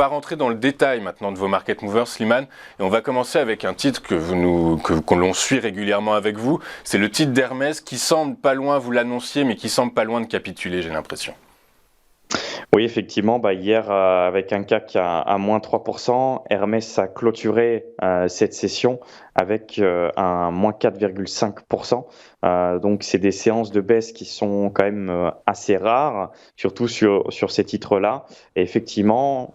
va rentrer dans le détail maintenant de vos market movers, Slimane, et on va commencer avec un titre que l'on suit régulièrement avec vous. C'est le titre d'Hermès qui semble pas loin, vous l'annonciez, mais qui semble pas loin de capituler, j'ai l'impression. Oui, effectivement, hier, avec un CAC à moins 3%, Hermès a clôturé cette session avec un moins 4,5%. Donc, c'est des séances de baisse qui sont quand même assez rares, surtout sur ces titres-là. Et effectivement,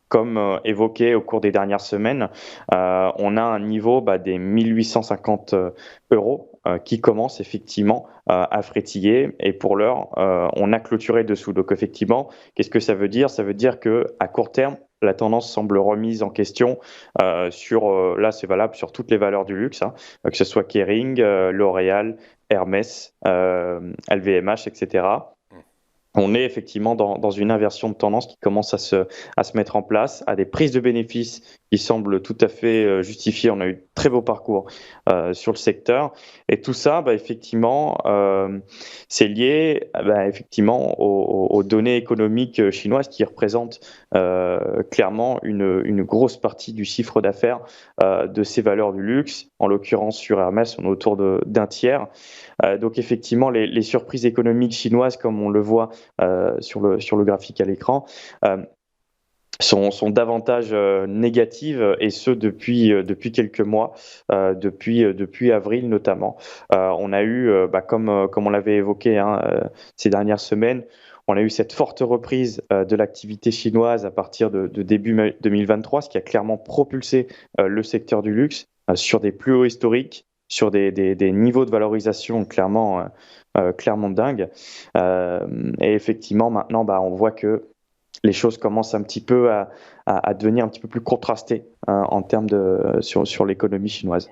comme évoqué au cours des dernières semaines, on a un niveau des 1850 euros qui commence effectivement à frétiller. Et pour l'heure, on a clôturé dessous. Donc effectivement, qu'est-ce que ça veut dire? Ça veut dire qu'à court terme, la tendance semble remise en question là c'est valable sur toutes les valeurs du luxe, hein, que ce soit Kering, L'Oréal, Hermès, LVMH, etc. On est effectivement dans une inversion de tendance qui commence à se mettre en place, à des prises de bénéfices qui semblent tout à fait justifiées. On a eu de très beaux parcours sur le secteur. Et tout ça, effectivement, c'est lié effectivement aux données économiques chinoises qui représentent clairement une grosse partie du chiffre d'affaires de ces valeurs du luxe. En l'occurrence, sur Hermès, on est autour d'un tiers. Donc effectivement, les surprises économiques chinoises, comme on le voit sur le graphique à l'écran, sont davantage négatives, et ce depuis quelques mois, depuis avril notamment. On a eu, comme on l'avait évoqué ces dernières semaines, on a eu cette forte reprise de l'activité chinoise à partir de début 2023, ce qui a clairement propulsé le secteur du luxe sur des plus hauts historiques, sur des niveaux de valorisation clairement dingues. Et effectivement, maintenant, on voit que les choses commencent un petit peu à devenir un petit peu plus contrastées sur l'économie chinoise.